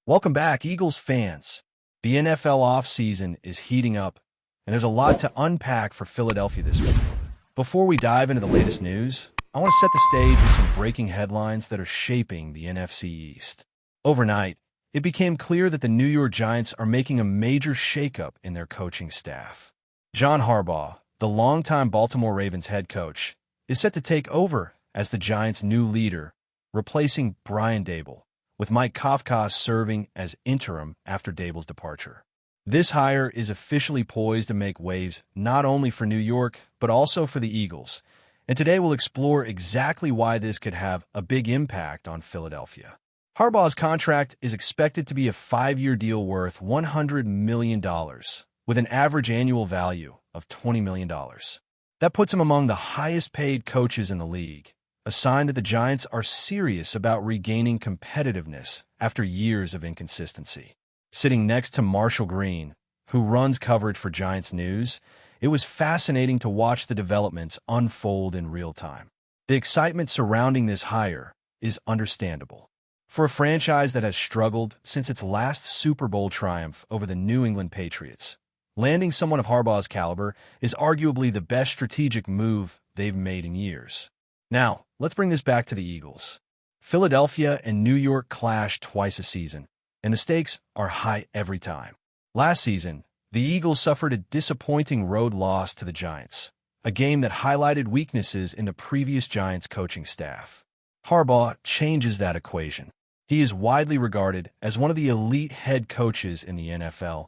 Welcome back, Eagles fans. The NFL offseason is heating up, and there's a lot to unpack for Philadelphia this week. Before we dive into the latest news, I want to set the stage with some breaking headlines that are shaping the NFC East. Overnight, it became clear that the New York Giants are making a major shakeup in their coaching staff. John Harbaugh, the longtime Baltimore Ravens head coach, is set to take over as the Giants' new leader, replacing Brian Daboll, with Mike Kafka serving as interim after Dable's departure. This hire is officially poised to make waves not only for New York, but also for the Eagles. And today we'll explore exactly why this could have a big impact on Philadelphia. Harbaugh's contract is expected to be a 5-year deal worth $100 million, with an average annual value of $20 million. That puts him among the highest-paid coaches in the league, a sign that the Giants are serious about regaining competitiveness after years of inconsistency. Sitting next to Marshall Green, who runs coverage for Giants News, it was fascinating to watch the developments unfold in real time. The excitement surrounding this hire is understandable. For a franchise that has struggled since its last Super Bowl triumph over the New England Patriots, landing someone of Harbaugh's caliber is arguably the best strategic move they've made in years. Now, let's bring this back to the Eagles. Philadelphia and New York clash twice a season, and the stakes are high every time. Last season, the Eagles suffered a disappointing road loss to the Giants, a game that highlighted weaknesses in the previous Giants coaching staff. Harbaugh changes that equation. He is widely regarded as one of the elite head coaches in the NFL,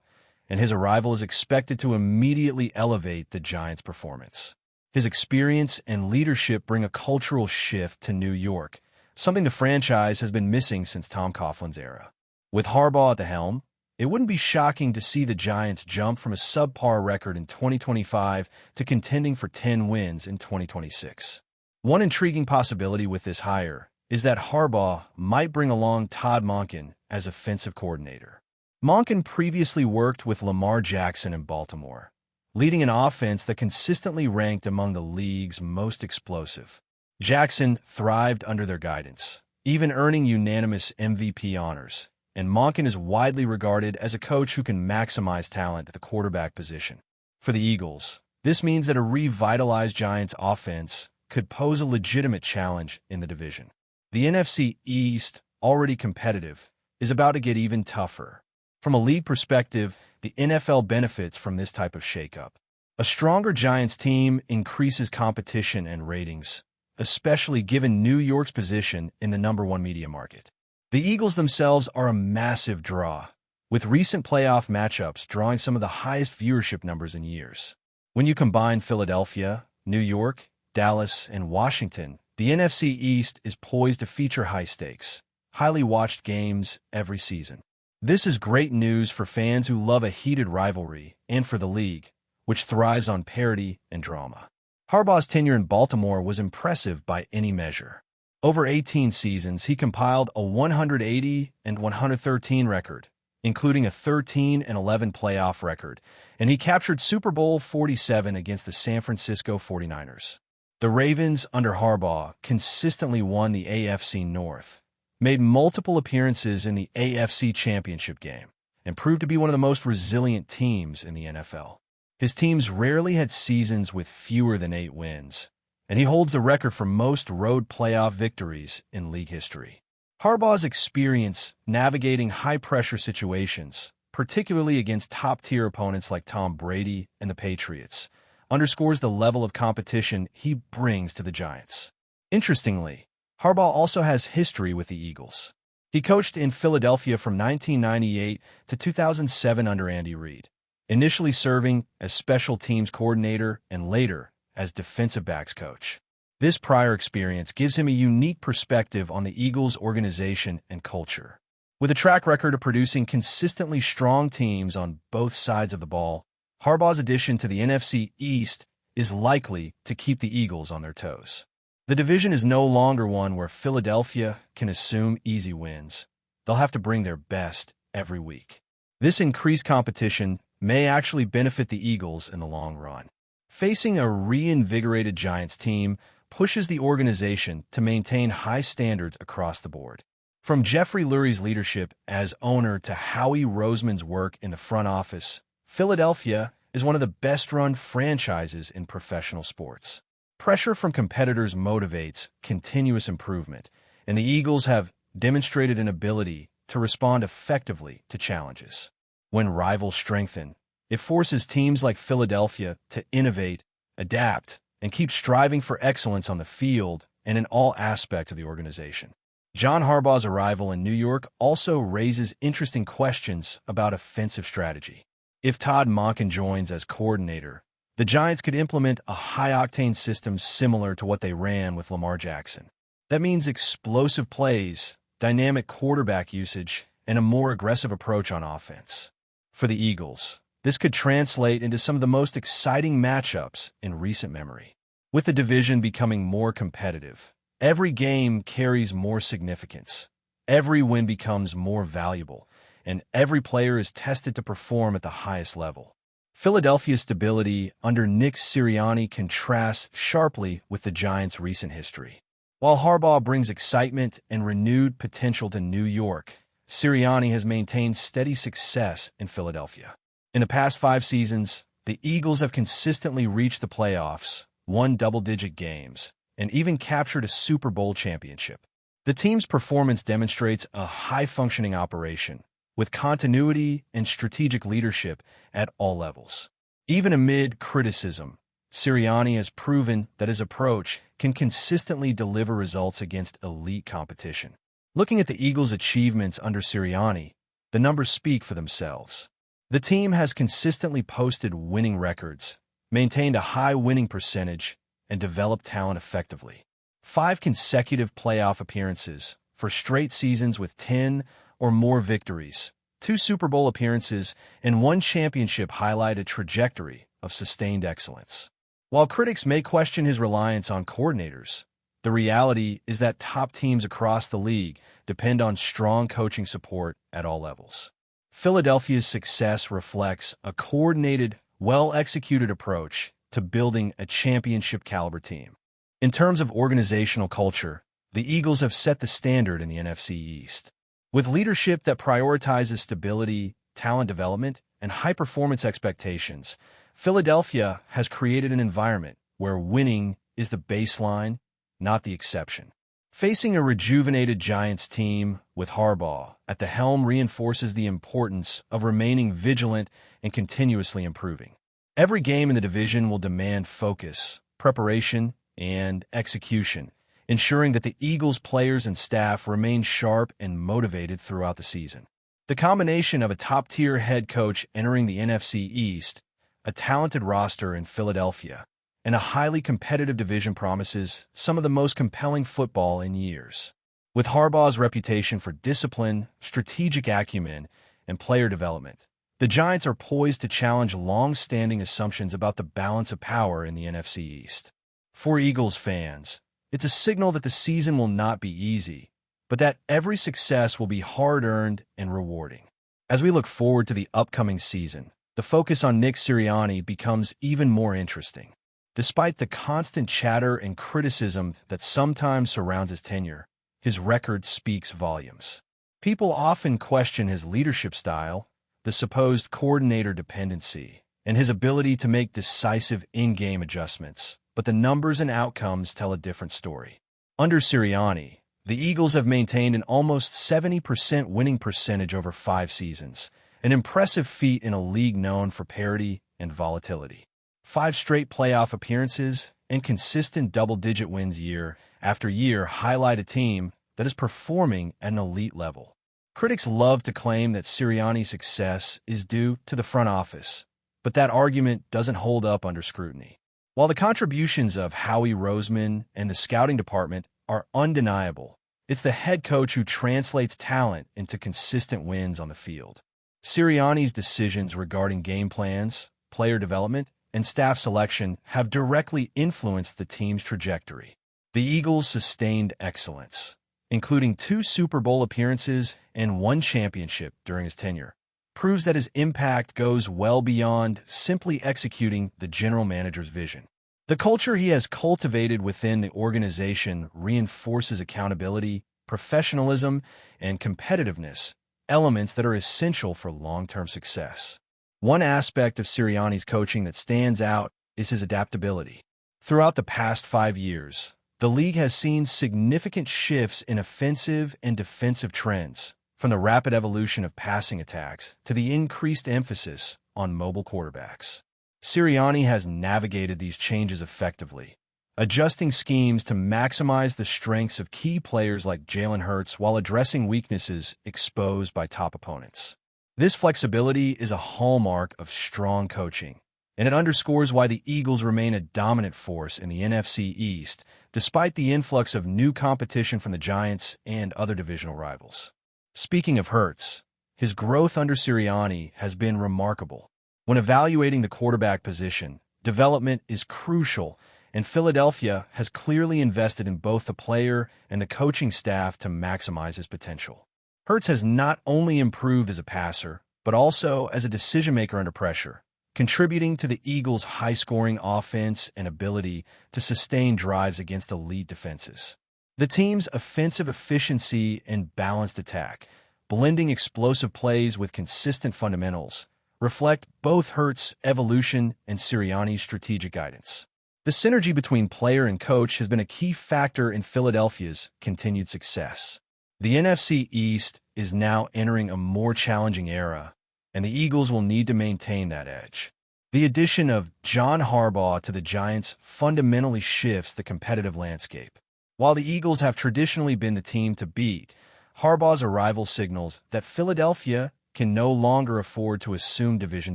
and his arrival is expected to immediately elevate the Giants' performance. His experience and leadership bring a cultural shift to New York, something the franchise has been missing since Tom Coughlin's era. With Harbaugh at the helm, it wouldn't be shocking to see the Giants jump from a subpar record in 2025 to contending for 10 wins in 2026. One intriguing possibility with this hire is that Harbaugh might bring along Todd Monken as offensive coordinator. Monken previously worked with Lamar Jackson in Baltimore, leading an offense that consistently ranked among the league's most explosive. Jackson thrived under their guidance, even earning unanimous MVP honors, and Monken is widely regarded as a coach who can maximize talent at the quarterback position. For the Eagles, this means that a revitalized Giants offense could pose a legitimate challenge in the division. The NFC East, already competitive, is about to get even tougher. From a league perspective, the NFL benefits from this type of shakeup. A stronger Giants team increases competition and ratings, especially given New York's position in the #1 media market. The Eagles themselves are a massive draw, with recent playoff matchups drawing some of the highest viewership numbers in years. When you combine Philadelphia, New York, Dallas, and Washington, the NFC East is poised to feature high-stakes, highly watched games every season. This is great news for fans who love a heated rivalry and for the league, which thrives on parity and drama. Harbaugh's tenure in Baltimore was impressive by any measure. Over 18 seasons, he compiled a 180-113 record, including a 13-11 playoff record, and he captured Super Bowl 47 against the San Francisco 49ers. The Ravens, under Harbaugh, consistently won the AFC North, made multiple appearances in the AFC Championship game, and proved to be one of the most resilient teams in the NFL. His teams rarely had seasons with fewer than 8 wins, and he holds the record for most road playoff victories in league history. Harbaugh's experience navigating high-pressure situations, particularly against top-tier opponents like Tom Brady and the Patriots, underscores the level of competition he brings to the Giants. Interestingly, Harbaugh also has history with the Eagles. He coached in Philadelphia from 1998 to 2007 under Andy Reid, initially serving as special teams coordinator and later as defensive backs coach. This prior experience gives him a unique perspective on the Eagles' organization and culture. With a track record of producing consistently strong teams on both sides of the ball, Harbaugh's addition to the NFC East is likely to keep the Eagles on their toes. The division is no longer one where Philadelphia can assume easy wins. They'll have to bring their best every week. This increased competition may actually benefit the Eagles in the long run. Facing a reinvigorated Giants team pushes the organization to maintain high standards across the board. From Jeffrey Lurie's leadership as owner to Howie Roseman's work in the front office, Philadelphia is one of the best-run franchises in professional sports. Pressure from competitors motivates continuous improvement, and the Eagles have demonstrated an ability to respond effectively to challenges. When rivals strengthen, it forces teams like Philadelphia to innovate, adapt, and keep striving for excellence on the field and in all aspects of the organization. John Harbaugh's arrival in New York also raises interesting questions about offensive strategy. If Todd Monken joins as coordinator, the Giants could implement a high-octane system similar to what they ran with Lamar Jackson. That means explosive plays, dynamic quarterback usage, and a more aggressive approach on offense. For the Eagles, this could translate into some of the most exciting matchups in recent memory. With the division becoming more competitive, every game carries more significance, every win becomes more valuable, and every player is tested to perform at the highest level. Philadelphia's stability under Nick Sirianni contrasts sharply with the Giants' recent history. While Harbaugh brings excitement and renewed potential to New York, Sirianni has maintained steady success in Philadelphia. In the past 5 seasons, the Eagles have consistently reached the playoffs, won double-digit games, and even captured a Super Bowl championship. The team's performance demonstrates a high-functioning operation, with continuity and strategic leadership at all levels. Even amid criticism, Sirianni has proven that his approach can consistently deliver results against elite competition. Looking at the Eagles' achievements under Sirianni, the numbers speak for themselves. The team has consistently posted winning records, maintained a high winning percentage, and developed talent effectively. 5 consecutive playoff appearances for straight seasons with 10 or more victories, 2 Super Bowl appearances, and 1 championship highlight a trajectory of sustained excellence. While critics may question his reliance on coordinators, the reality is that top teams across the league depend on strong coaching support at all levels. Philadelphia's success reflects a coordinated, well-executed approach to building a championship-caliber team. In terms of organizational culture, the Eagles have set the standard in the NFC East. With leadership that prioritizes stability, talent development, and high-performance expectations, Philadelphia has created an environment where winning is the baseline, not the exception. Facing a rejuvenated Giants team with Harbaugh at the helm reinforces the importance of remaining vigilant and continuously improving. Every game in the division will demand focus, preparation, and execution, ensuring that the Eagles' players and staff remain sharp and motivated throughout the season. The combination of a top-tier head coach entering the NFC East, a talented roster in Philadelphia, and a highly competitive division promises some of the most compelling football in years. With Harbaugh's reputation for discipline, strategic acumen, and player development, the Giants are poised to challenge long-standing assumptions about the balance of power in the NFC East. For Eagles fans, it's a signal that the season will not be easy, but that every success will be hard-earned and rewarding. As we look forward to the upcoming season, the focus on Nick Sirianni becomes even more interesting. Despite the constant chatter and criticism that sometimes surrounds his tenure, his record speaks volumes. People often question his leadership style, the supposed coordinator dependency, and his ability to make decisive in-game adjustments, but the numbers and outcomes tell a different story. Under Sirianni, the Eagles have maintained an almost 70% winning percentage over 5 seasons, an impressive feat in a league known for parity and volatility. 5 straight playoff appearances and consistent double-digit wins year after year highlight a team that is performing at an elite level. Critics love to claim that Sirianni's success is due to the front office, but that argument doesn't hold up under scrutiny. While the contributions of Howie Roseman and the scouting department are undeniable, it's the head coach who translates talent into consistent wins on the field. Sirianni's decisions regarding game plans, player development, and staff selection have directly influenced the team's trajectory. The Eagles' sustained excellence, including 2 Super Bowl appearances and 1 championship during his tenure, proves that his impact goes well beyond simply executing the general manager's vision. The culture he has cultivated within the organization reinforces accountability, professionalism, and competitiveness, elements that are essential for long-term success. One aspect of Sirianni's coaching that stands out is his adaptability. Throughout the past 5 years, the league has seen significant shifts in offensive and defensive trends, from the rapid evolution of passing attacks to the increased emphasis on mobile quarterbacks. Sirianni has navigated these changes effectively, adjusting schemes to maximize the strengths of key players like Jalen Hurts while addressing weaknesses exposed by top opponents. This flexibility is a hallmark of strong coaching, and it underscores why the Eagles remain a dominant force in the NFC East, despite the influx of new competition from the Giants and other divisional rivals. Speaking of Hurts, his growth under Sirianni has been remarkable. When evaluating the quarterback position, development is crucial, and Philadelphia has clearly invested in both the player and the coaching staff to maximize his potential. Hurts has not only improved as a passer, but also as a decision-maker under pressure, contributing to the Eagles' high-scoring offense and ability to sustain drives against elite defenses. The team's offensive efficiency and balanced attack, blending explosive plays with consistent fundamentals, reflect both Hurts' evolution and Sirianni's strategic guidance. The synergy between player and coach has been a key factor in Philadelphia's continued success. The NFC East is now entering a more challenging era, and the Eagles will need to maintain that edge. The addition of John Harbaugh to the Giants fundamentally shifts the competitive landscape. While the Eagles have traditionally been the team to beat, Harbaugh's arrival signals that Philadelphia can no longer afford to assume division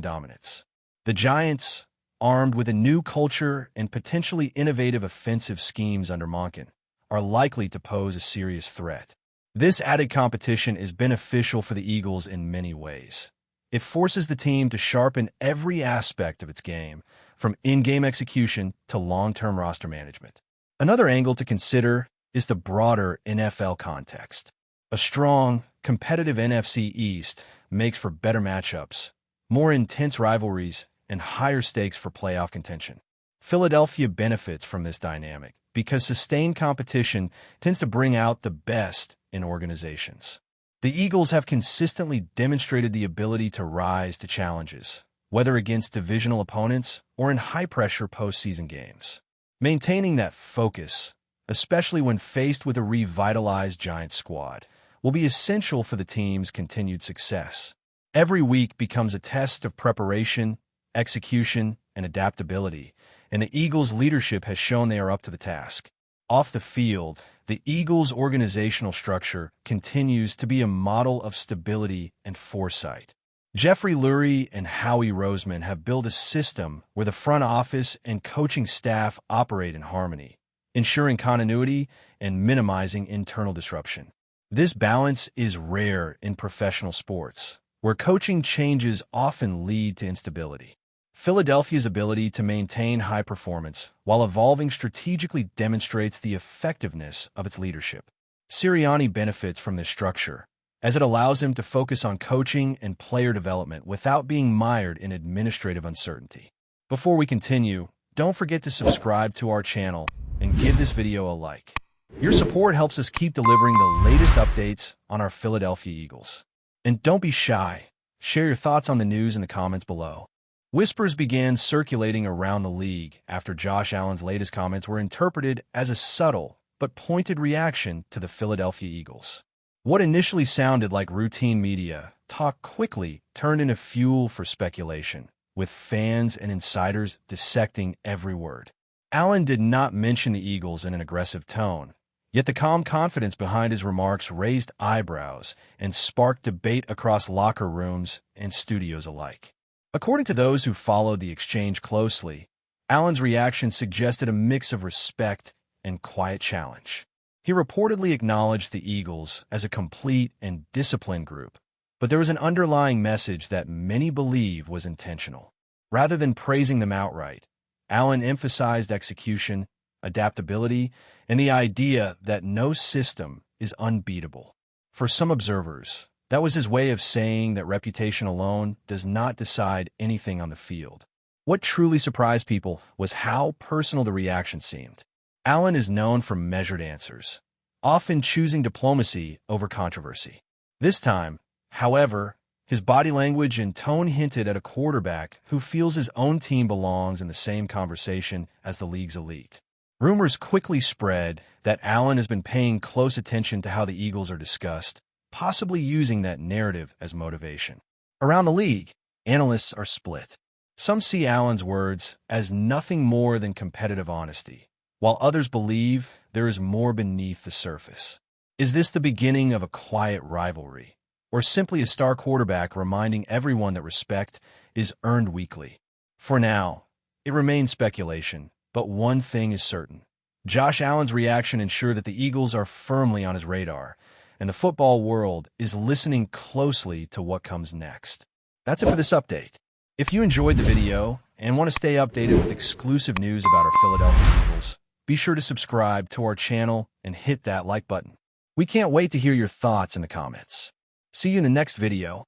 dominance. The Giants, armed with a new culture and potentially innovative offensive schemes under Monken, are likely to pose a serious threat. This added competition is beneficial for the Eagles in many ways. It forces the team to sharpen every aspect of its game, from in-game execution to long-term roster management. Another angle to consider is the broader NFL context. A strong, competitive NFC East makes for better matchups, more intense rivalries, and higher stakes for playoff contention. Philadelphia benefits from this dynamic because sustained competition tends to bring out the best in organizations. The Eagles have consistently demonstrated the ability to rise to challenges, whether against divisional opponents or in high-pressure postseason games. Maintaining that focus, especially when faced with a revitalized Giants squad, will be essential for the team's continued success. Every week becomes a test of preparation, execution, and adaptability, and the Eagles' leadership has shown they are up to the task. Off the field, the Eagles' organizational structure continues to be a model of stability and foresight. Jeffrey Lurie and Howie Roseman have built a system where the front office and coaching staff operate in harmony, ensuring continuity and minimizing internal disruption. This balance is rare in professional sports, where coaching changes often lead to instability. Philadelphia's ability to maintain high performance while evolving strategically demonstrates the effectiveness of its leadership. Sirianni benefits from this structure, as it allows him to focus on coaching and player development without being mired in administrative uncertainty. Before we continue, don't forget to subscribe to our channel and give this video a like. Your support helps us keep delivering the latest updates on our Philadelphia Eagles. And don't be shy. Share your thoughts on the news in the comments below. Whispers began circulating around the league after Josh Allen's latest comments were interpreted as a subtle but pointed reaction to the Philadelphia Eagles. What initially sounded like routine media talk quickly turned into fuel for speculation, with fans and insiders dissecting every word. Allen did not mention the Eagles in an aggressive tone, yet the calm confidence behind his remarks raised eyebrows and sparked debate across locker rooms and studios alike. According to those who followed the exchange closely, Allen's reaction suggested a mix of respect and quiet challenge. He reportedly acknowledged the Eagles as a complete and disciplined group, but there was an underlying message that many believe was intentional. Rather than praising them outright, Allen emphasized execution, adaptability, and the idea that no system is unbeatable. For some observers, that was his way of saying that reputation alone does not decide anything on the field. What truly surprised people was how personal the reaction seemed. Allen is known for measured answers, often choosing diplomacy over controversy. This time, however, his body language and tone hinted at a quarterback who feels his own team belongs in the same conversation as the league's elite. Rumors quickly spread that Allen has been paying close attention to how the Eagles are discussed, possibly using that narrative as motivation. Around the league, analysts are split. Some see Allen's words as nothing more than competitive honesty, while others believe there is more beneath the surface. Is this the beginning of a quiet rivalry, or simply a star quarterback reminding everyone that respect is earned weekly? For now, it remains speculation, but one thing is certain. Josh Allen's reaction ensured that the Eagles are firmly on his radar, and the football world is listening closely to what comes next. That's it for this update. If you enjoyed the video and want to stay updated with exclusive news about our Philadelphia Eagles, be sure to subscribe to our channel and hit that like button. We can't wait to hear your thoughts in the comments. See you in the next video.